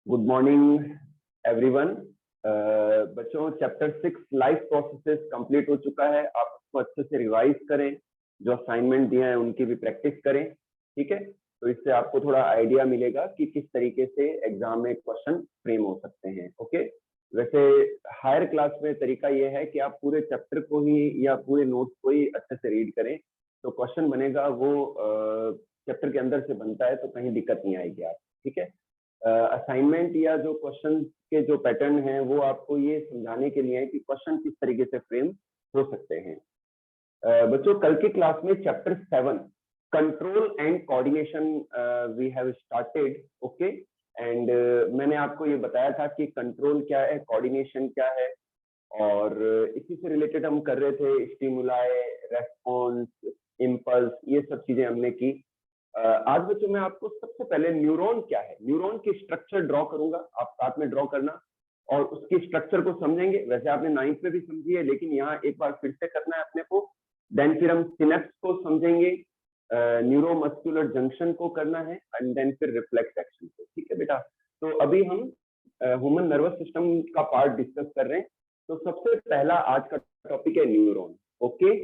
Good morning everyone. बच्चों, chapter 6 life processes complete हो चुका है। आप उसको अच्छे से रिवाइज करें, जो असाइनमेंट दिए हैं उनकी भी प्रैक्टिस करें। ठीक है, तो इससे आपको थोड़ा आइडिया मिलेगा कि किस तरीके से एग्जाम में क्वेश्चन फ्रेम हो सकते हैं। ओके, वैसे हायर क्लास में तरीका ये है कि आप पूरे चैप्टर को ही या पूरे नोट्स को ही अच्छे से रीड करें, तो क्वेश्चन बनेगा वो चैप्टर के अंदर से बनता है, तो कहीं दिक्कत नहीं आएगी आप। ठीक है, असाइनमेंट या जो क्वेश्चन के जो पैटर्न हैं वो आपको ये समझाने के लिए है कि क्वेश्चन किस तरीके से फ्रेम हो सकते हैं। बच्चों, कल की क्लास में chapter 7 control and coordination we have started. Okay, and मैंने आपको ये बताया था कि कंट्रोल क्या है, कोऑर्डिनेशन क्या है, और इसी से रिलेटेड हम कर रहे थे स्टिमुलाई, रेस्पॉन्स, इम्पल्स, ये सब चीजें हमने की। आज बच्चों मैं आपको सबसे पहले न्यूरॉन क्या है, न्यूरॉन की स्ट्रक्चर ड्रॉ करूंगा, आप साथ में ड्रॉ करना और उसकी स्ट्रक्चर को समझेंगे। वैसे आपने 9th में भी समझी है, लेकिन यहाँ एक बार फिर से करना है अपने को। देन फिर हम सिनेप्स को समझेंगे, न्यूरोमस्कुलर जंक्शन को करना है, एंड देन फिर रिफ्लेक्स एक्शन को। ठीक है बेटा, तो अभी हम ह्यूमन नर्वस सिस्टम का पार्ट डिस्कस कर रहे हैं। तो सबसे पहला आज का टॉपिक है न्यूरॉन। ओके,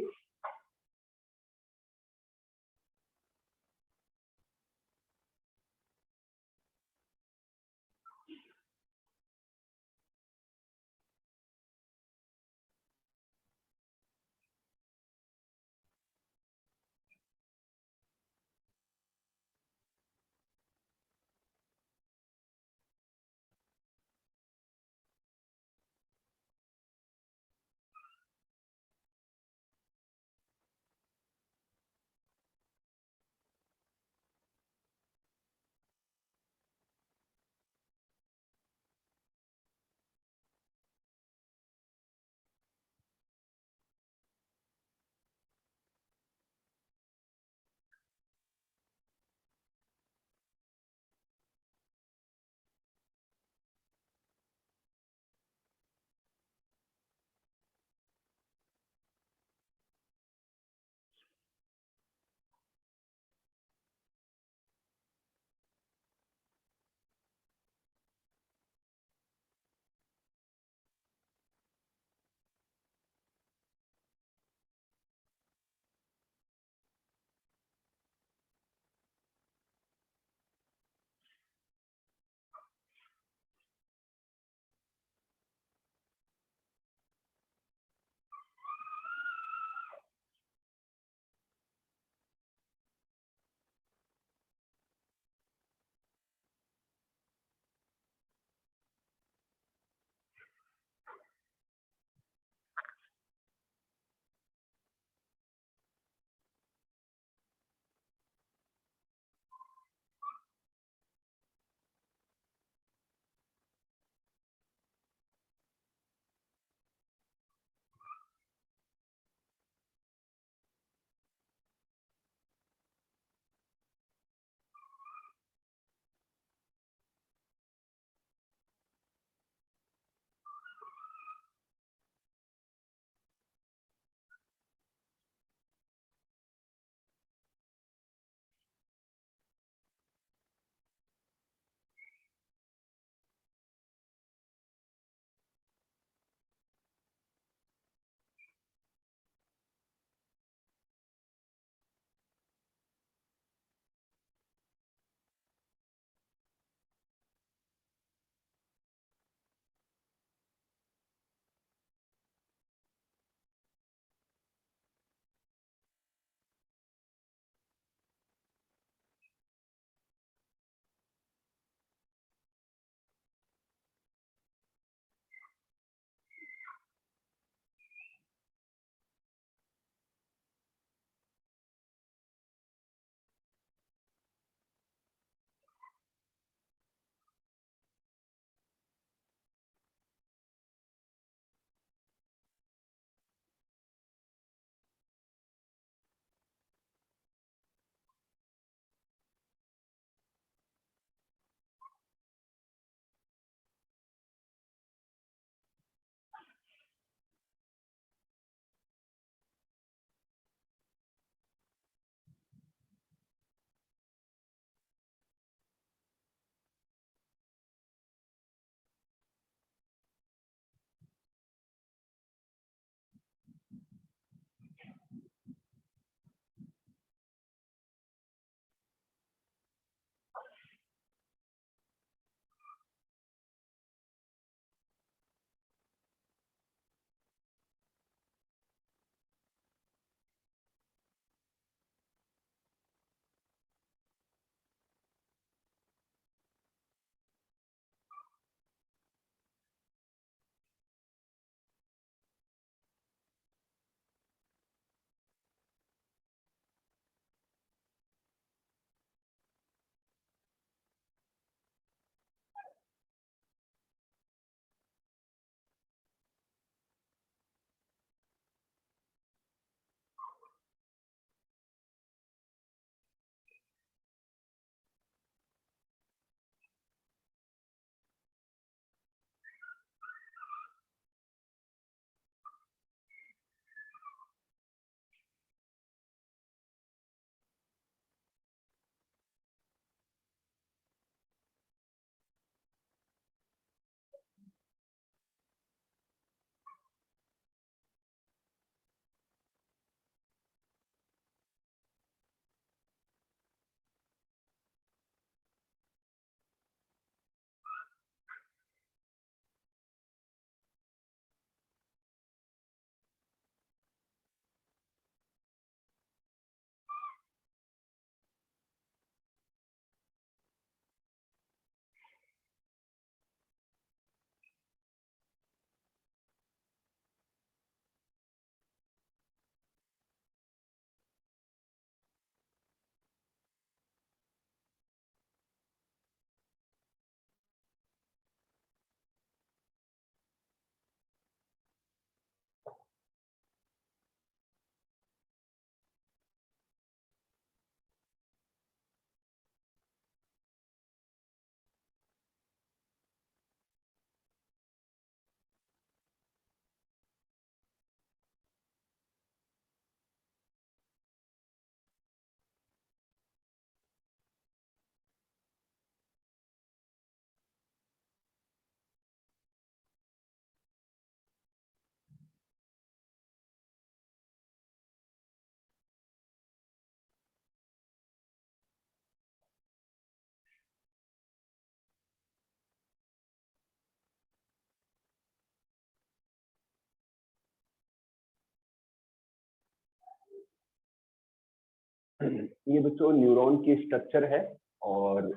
ये बच्चों न्यूरॉन की स्ट्रक्चर है, और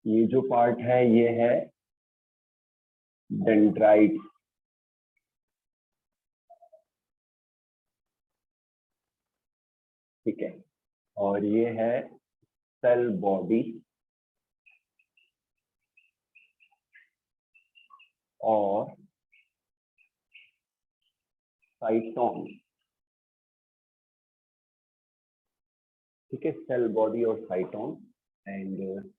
ये जो पार्ट है ये है डेंड्राइट। ठीक है, और ये है सेल बॉडी और साइटोन। ठीक है, सेल बॉडी और साइटोन। एंड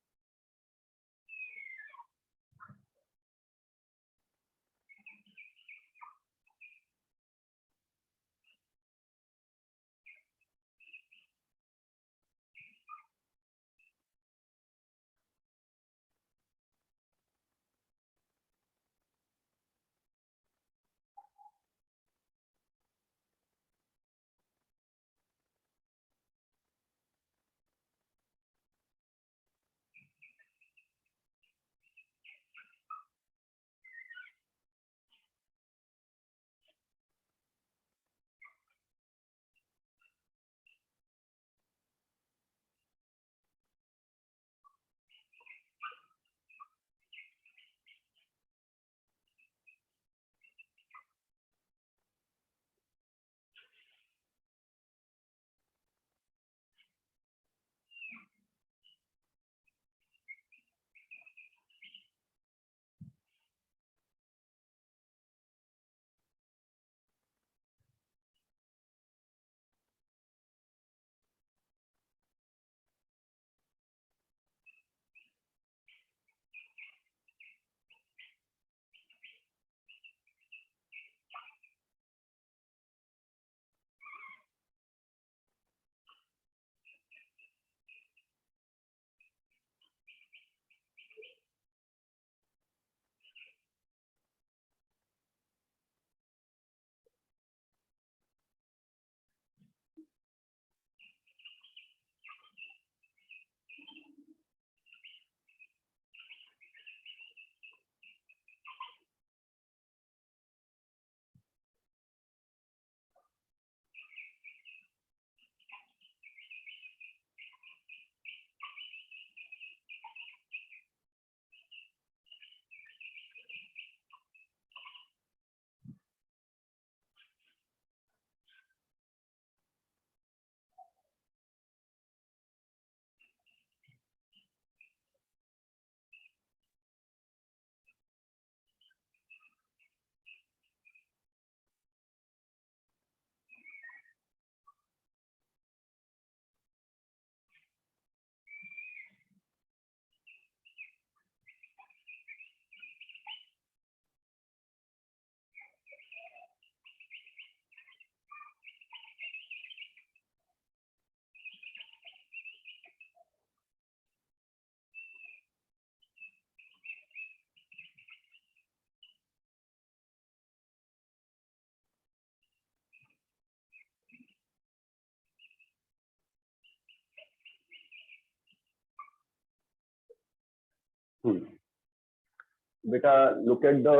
बेटा, look at the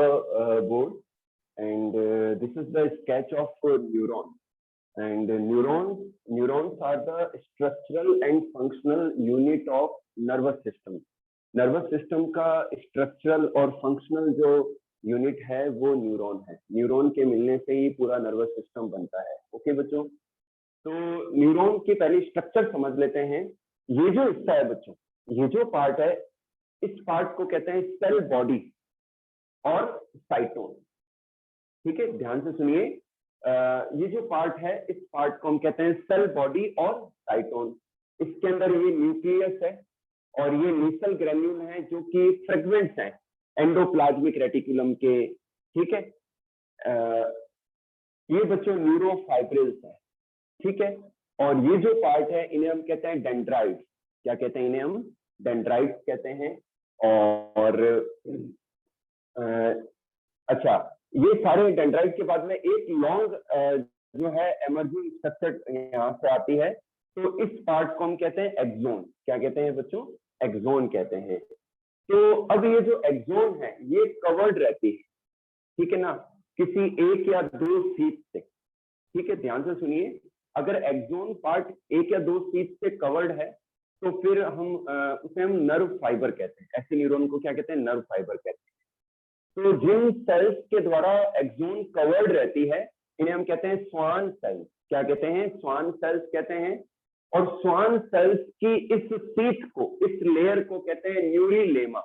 board, and this is the sketch of neuron. And neurons are the structural and functional unit of nervous system. Nervous system का स्ट्रक्चरल और फंक्शनल जो unit है वो न्यूरॉन है। Neuron के मिलने से ही पूरा नर्वस सिस्टम बनता है। ओके बच्चों, तो न्यूरॉन की पहले स्ट्रक्चर समझ लेते हैं। ये जो हिस्सा है बच्चों, ये जो पार्ट है, इस पार्ट को कहते हैं सेल बॉडी और साइटोन। ठीक है, ध्यान से सुनिए। ये जो पार्ट है, इस पार्ट को हम कहते हैं सेल बॉडी और साइटोन। इसके अंदर ये न्यूक्लियस है और ये नीसल ग्रेन्यूल है जो कि फ्रेगमेंट्स हैं एंडोप्लाज्मिक रेटिकुलम के। ठीक है, ये बच्चों न्यूरोफाइब्रिल्स है। ठीक है, और ये जो पार्ट है इन्हें हम कहते हैं डेंड्राइट्स। क्या कहते हैं इन्हें? हम डेंड्राइट्स कहते हैं। और अच्छा, ये सारे डेंड्राइट के बाद में एक लॉन्ग जो है एमर्जिंग स्ट्रक्चर यहाँ से आती है, तो इस पार्ट को हम कहते हैं एक्सोन। क्या कहते हैं बच्चों? एक्सोन कहते हैं। तो अब ये जो एक्सोन है ये कवर्ड रहती है, ठीक है ना, किसी एक या दो सीट से। ठीक है, ध्यान से सुनिए, अगर एक्सोन पार्ट एक या दो सीट से कवर्ड है तो फिर हम उसे हम नर्व फाइबर कहते हैं। ऐसे न्यूरॉन को क्या कहते हैं? नर्व फाइबर कहते हैं। तो जिन सेल्स के द्वारा एक्सोन कवर्ड रहती है इन्हें हम कहते हैं स्वान सेल्स। क्या कहते हैं? स्वान सेल्स कहते हैं। और स्वान सेल्स की इस सीट को, इस लेयर को कहते हैं न्यूरीलेमा।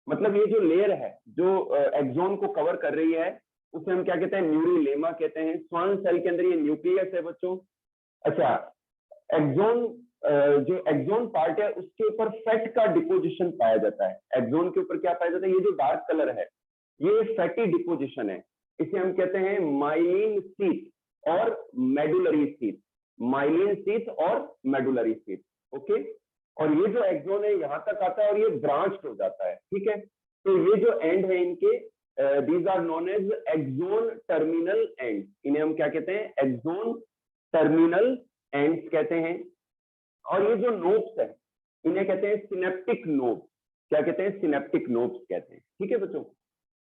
मतलब ये जो लेयर है जो एक्सोन को कवर कर रही है उसे हम क्या कहते हैं? न्यूरीलेमा कहते हैं। स्वान सेल के अंदर ये न्यूक्लियस है बच्चों। अच्छा, एक्सोन जो एक्सोन पार्ट है उसके ऊपर फैट का डिपोजिशन पाया जाता है। एक्सोन के ऊपर क्या पाया जाता है? ये जो डार्क कलर है ये फैटी डिपोजिशन है। इसे हम कहते हैं माइलिन सीट और मेडुलरी सीट। माइलिन सीट और मेडुलरी सीट। ओके। और ये जो एक्सोन है यहाँ तक आता है और ये ब्रांच हो जाता है। ठीक है। तो ये जो एंड है इनके, these are known as axon terminal end. इन्हें हम क्या कहते हैं? एक्सोन टर्मिनल एंड्स कहते हैं। और ये जो नोब्स है इन्हें कहते हैं सिनेप्टिक नोब्स। क्या कहते हैं? सिनेप्टिक नोब्स कहते हैं। ठीक है बच्चों।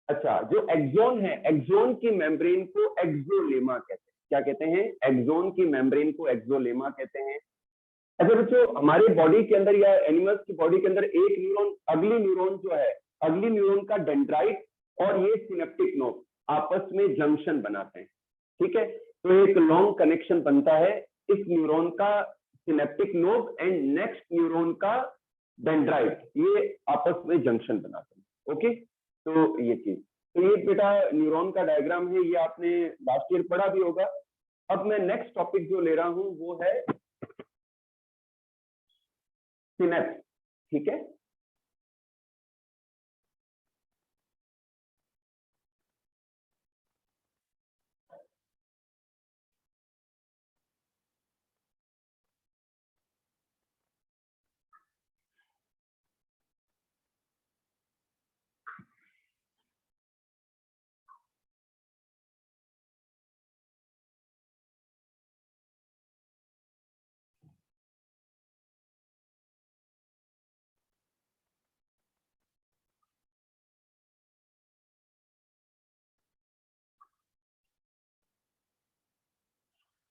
अच्छा, जो एक्सोन है, एक्सोन की मेम्ब्रेन को एक्सोलेमा कहते हैं। क्या कहते हैं? एक्सोन की मेम्ब्रेन को एक्सोलेमा कहते हैं। अच्छा बच्चों, हमारे बॉडी के अंदर या एनिमल्स की बॉडी के अंदर एक न्यूरॉन, अगली न्यूरॉन जो है, अगली न्यूरॉन का डेंड्राइट और ये सिनेप्टिक नोब आपस में जंक्शन बनाते हैं। ठीक है। तो एक लॉन्ग कनेक्शन बनता है इस न्यूरॉन का synaptic knob and next neuron का डेंड्राइट, ये आपस में जंक्शन बनाते हैं। ओके। तो ये चीज, तो ये बेटा न्यूरॉन का डायग्राम है, ये आपने लास्ट ईयर पढ़ा भी होगा। अब मैं नेक्स्ट टॉपिक जो ले रहा हूं वो है सिनेप्स। ठीक है।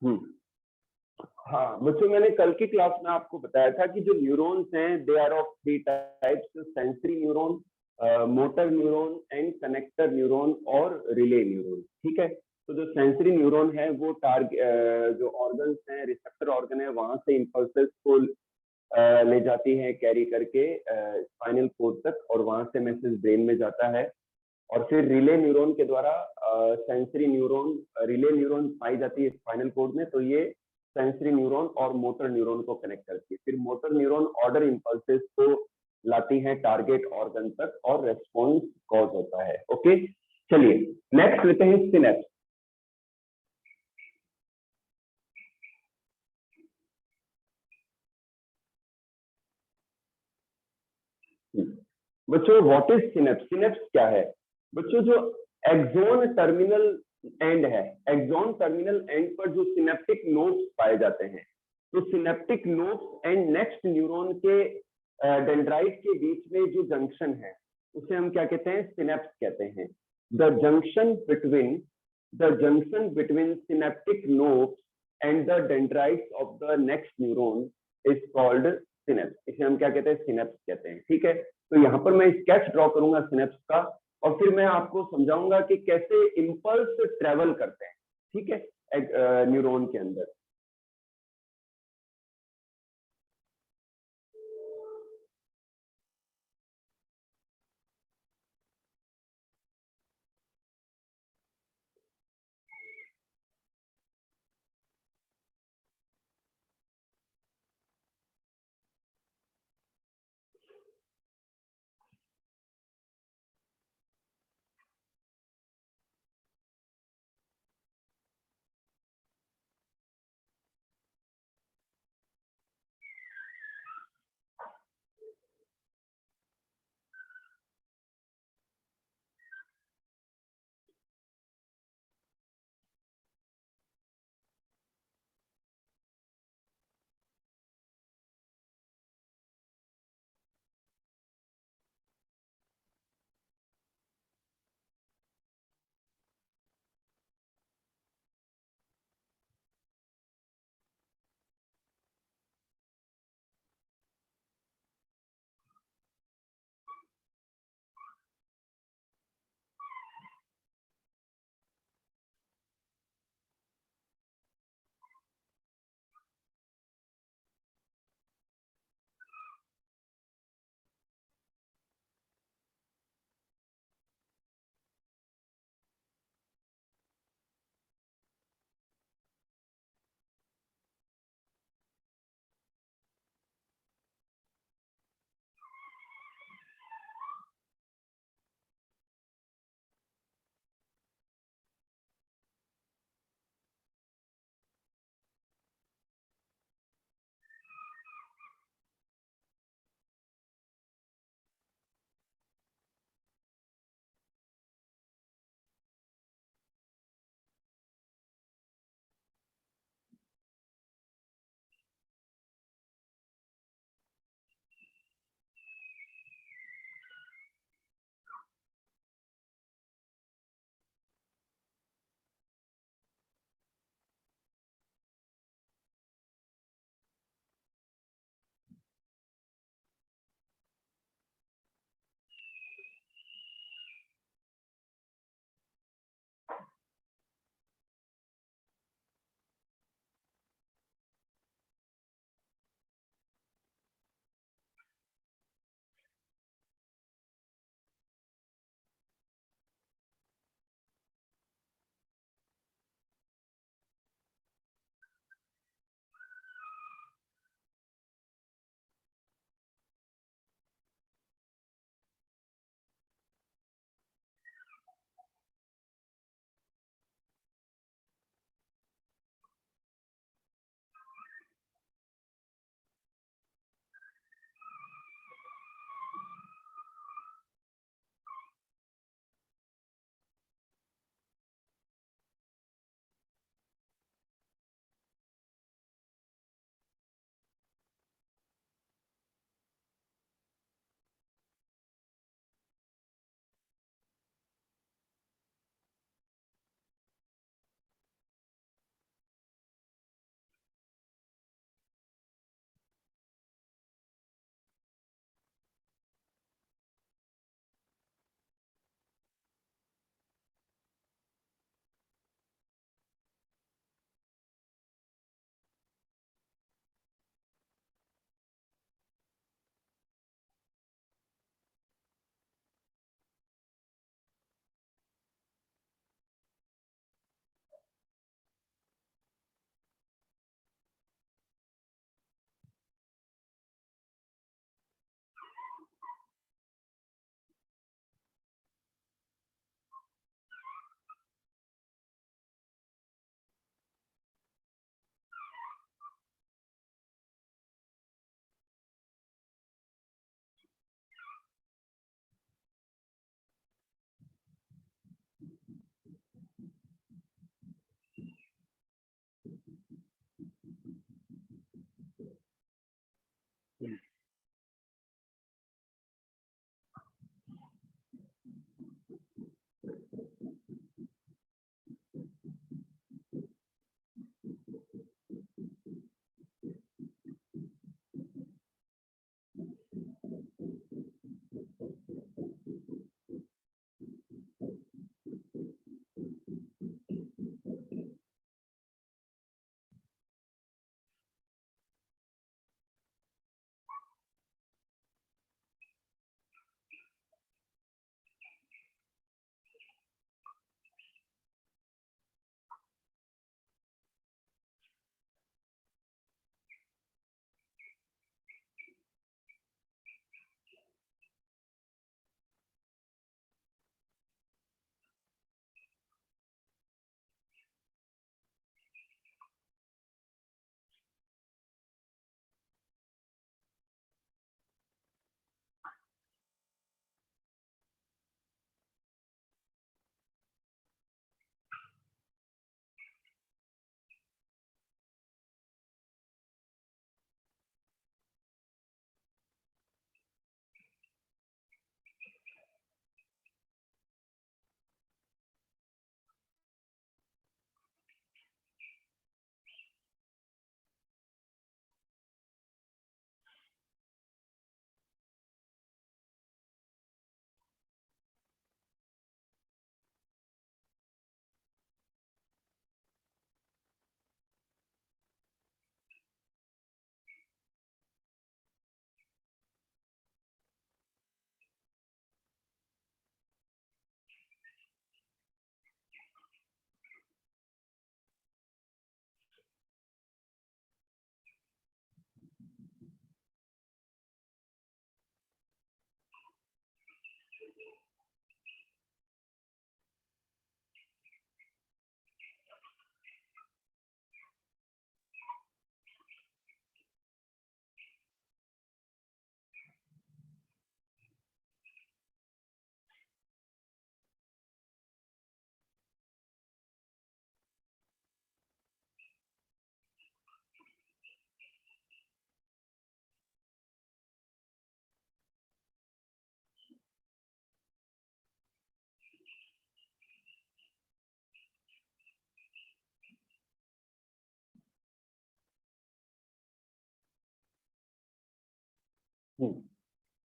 हम्म। हाँ बच्चों, मैंने कल की क्लास में आपको बताया था कि जो न्यूरॉन्स हैं they are of three types: sensory neuron, motor neuron and connector neuron और रिले न्यूरॉन। ठीक है। तो जो सेंसरी न्यूरॉन है वो जो ऑर्गन्स हैं, रिसेप्टर ऑर्गन है, वहां से इंपल्सेस को ले जाती है कैरी करके स्पाइनल कोड तक, और वहां से मैसेज ब्रेन में जाता है। और फिर रिले न्यूरॉन के द्वारा सेंसरी न्यूरॉन, रिले न्यूरॉन पाई जाती है स्पाइनल कोड में, तो ये सेंसरी न्यूरॉन और मोटर न्यूरॉन को कनेक्ट करती है। फिर मोटर न्यूरॉन ऑर्डर इंपल्सेस को लाती है टारगेट ऑर्गन तक और रेस्पॉन्स कॉज होता है। ओके। चलिए नेक्स्ट लेते हैं सिनेप्स। बच्चों व्हाट इज सिनेप्स? सिनेप्स क्या है? बच्चों जो एक्सोन टर्मिनल एंड है, एक्सोन टर्मिनल एंड पर जो सिनेप्टिक नोड्स पाए जाते हैं, तो synaptic nodes and next neuron के डेंड्राइट के बीच में जो जंक्शन है उसे हम क्या कहते हैं? सिनेप्स कहते हैं। The junction between synaptic nodes and the dendrites of the next neuron is called synapse. इसे हम क्या कहते हैं? सिनेप्स कहते हैं। ठीक है। तो यहाँ पर मैं स्केच ड्रॉ करूंगा सिनेप्स का, और फिर मैं आपको समझाऊंगा कि कैसे इंपल्स ट्रेवल करते हैं। ठीक है। न्यूरॉन के अंदर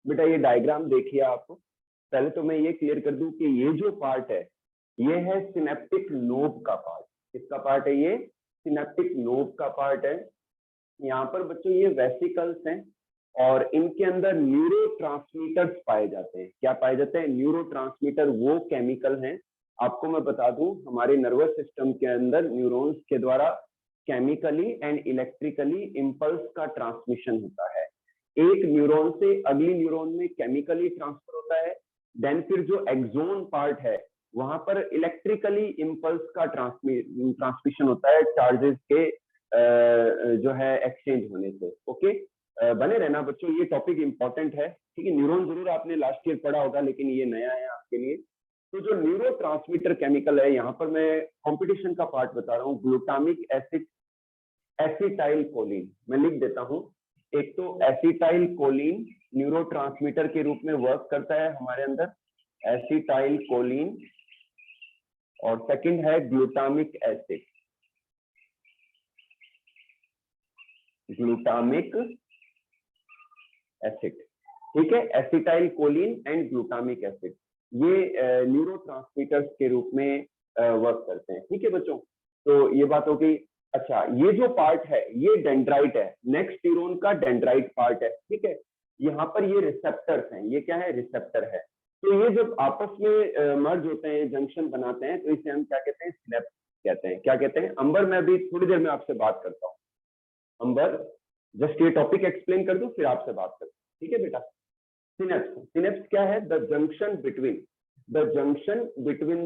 बेटा ये डायग्राम देखिए आप। पहले तो मैं ये क्लियर कर दूं कि ये जो पार्ट है ये है सिनेप्टिक लोब का पार्ट। किसका पार्ट है ये? सिनेप्टिक लोब का पार्ट है। यहाँ पर बच्चों ये वेसिकल्स हैं और इनके अंदर न्यूरोट्रांसमीटर्स पाए जाते हैं। क्या पाए जाते हैं? न्यूरोट्रांसमीटर वो केमिकल हैं, आपको मैं बता दूं, हमारे नर्वस सिस्टम के अंदर न्यूरॉन्स के द्वारा केमिकली एंड इलेक्ट्रिकली इंपल्स का ट्रांसमिशन होता है। एक न्यूरॉन से अगली न्यूरॉन में केमिकली ट्रांसफर होता है, देन फिर जो एक्सोन पार्ट है वहां पर इलेक्ट्रिकली इंपल्स का ट्रांसमिशन होता है चार्जेस के जो है एक्सचेंज होने से। ओके, बने रहना बच्चों, ये टॉपिक इंपॉर्टेंट है। ठीक है, न्यूरॉन जरूर आपने लास्ट ईयर पढ़ा होगा लेकिन ये नया है आपके लिए। तो जो न्यूरोट्रांसमीटर केमिकल है, यहाँ पर मैं कंपटीशन का पार्ट बता रहा हूँ, ग्लूटामिक एसिड, एसिटाइल कोलिन। मैं लिख देता हूँ, एक तो एसिटाइल कोलिन न्यूरोट्रांसमीटर के रूप में वर्क करता है हमारे अंदर, एसिटाइल कोलिन, और सेकंड है ग्लूटामिक एसिड, ग्लूटामिक एसिड। ठीक है, acetyl choline and glutamic acid ये न्यूरोट्रांसमीटर्स के रूप में वर्क करते हैं। ठीक है बच्चों, तो ये बात हो गई। अच्छा, ये जो पार्ट है ये डेंड्राइट है, नेक्स्ट न्यूरॉन का डेंड्राइट पार्ट है। ठीक है, यहाँ पर ये रिसेप्टर्स हैं, ये क्या है? रिसेप्टर है। तो ये जब आपस में मर्ज होते हैं, जंक्शन बनाते हैं, तो इसे हम क्या कहते हैं? सिनेप्स कहते हैं। क्या कहते हैं? अंबर, मैं अभी थोड़ी देर में आपसे बात करता हूँ। अंबर, जस्ट ये टॉपिक एक्सप्लेन कर दूं फिर आपसे बात करता हूँ। ठीक है बेटा, सिनेप्स, सिनेप्स क्या है? The junction between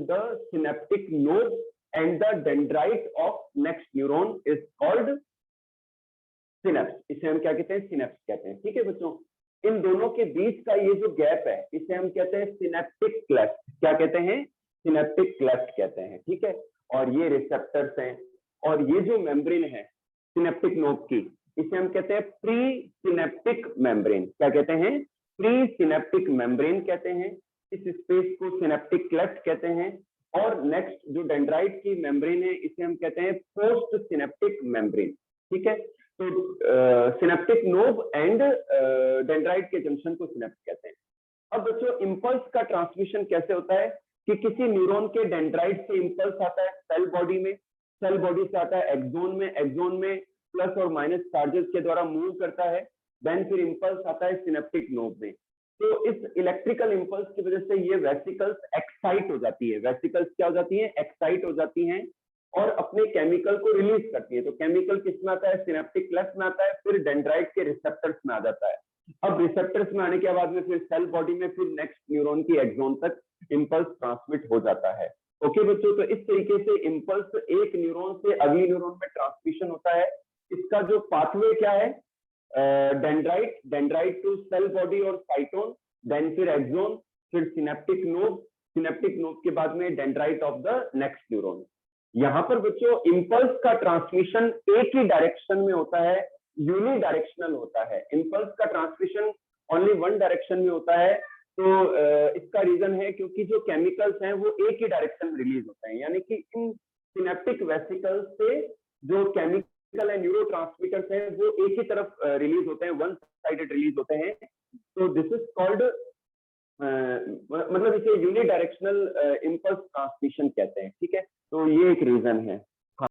the synaptic node and the dendrite of next neuron is called synapse. इसे हम क्या कहते हैं? सिनेप्स कहते हैं। ठीक है बच्चों, इन दोनों के बीच का ये जो गैप है इसे हम कहते हैं सिनेप्टिक क्लेफ्ट। क्या कहते हैं? सिनेप्टिक क्लेफ्ट कहते हैं। ठीक है, और ये रिसेप्टर्स हैं, और ये जो मेम्ब्रेन है सिनेप्टिक नोब की, इसे हम कहते हैं प्री सिनेप्टिक मेम्ब्रेन। क्या कहते हैं? प्री सिनेप्टिक मेम्ब्रेन कहते हैं। इस स्पेस को सिनेप्टिक क्लेफ्ट कहते हैं। और नेक्स्ट जो डेंड्राइट की मेम्ब्रेन है, इसे हम कहते हैं पोस्ट सिनेप्टिक मेम्ब्रेन। ठीक है, तो सिनेप्टिक नोब एंड डेंड्राइट के जंक्शन को सिनेप्ट कहते हैं। अब बच्चों इम्पल्स का ट्रांसमिशन कैसे होता है कि किसी न्यूरॉन के डेंड्राइट से इम्पल्स आता है सेल बॉडी में, सेल बॉडी से आता है एक्सोन में, एक्सोन में प्लस और माइनस चार्जेस के द्वारा मूव करता है, देन फिर इम्पल्स आता है सिनेप्टिक नोब में। तो इस इलेक्ट्रिकल इम्पल्स की वजह से ये वेसिकल्स एक्साइट हो जाती है। वेसिकल्स क्या हो जाती है? एक्साइट हो जाती हैं और अपने केमिकल को रिलीज करती है। तो केमिकल किस में आता है? सिनेप्टिक क्लेफ्ट में आता है, फिर डेंड्राइट के रिसेप्टर्स में आ जाता है। अब रिसेप्टर्स में आने के बाद में फिर सेल बॉडी में, फिर नेक्स्ट न्यूरॉन की एक्सोन तक इम्पल्स ट्रांसमिट हो जाता है। ओके बच्चों, तो इस तरीके से इम्पल्स एक न्यूरॉन से अगली न्यूरॉन में ट्रांसमिशन होता है। इसका जो पाथवे क्या है? Dendrite, dendrite to cell body और साइटोन, देन फिर एक्सोन, फिर सिनेप्टिक नोब, सिनेप्टिक नोब के बाद में dendrite of the next neuron. यहाँ पर बच्चों इम्पल्स का ट्रांसमिशन एक ही डायरेक्शन में होता है, यूनि डायरेक्शनल होता है। इम्पल्स का ट्रांसमिशन ओनली वन डायरेक्शन में होता है। तो इसका रीजन है क्योंकि जो केमिकल्स हैं वो एक ही डायरेक्शन में रिलीज होते हैं, यानी कि इन सिनेप्टिक वेसिकल्स से जो केमिकल एंड न्यूरोट्रांसमीटर्स हैं वो एक ही तरफ रिलीज होते हैं, वन साइडेड रिलीज होते हैं। तो दिस इज कॉल्ड मतलब इसे यूनि डायरेक्शनल इम्पल्स ट्रांसमिशन कहते हैं। ठीक है, तो ये एक रीजन है।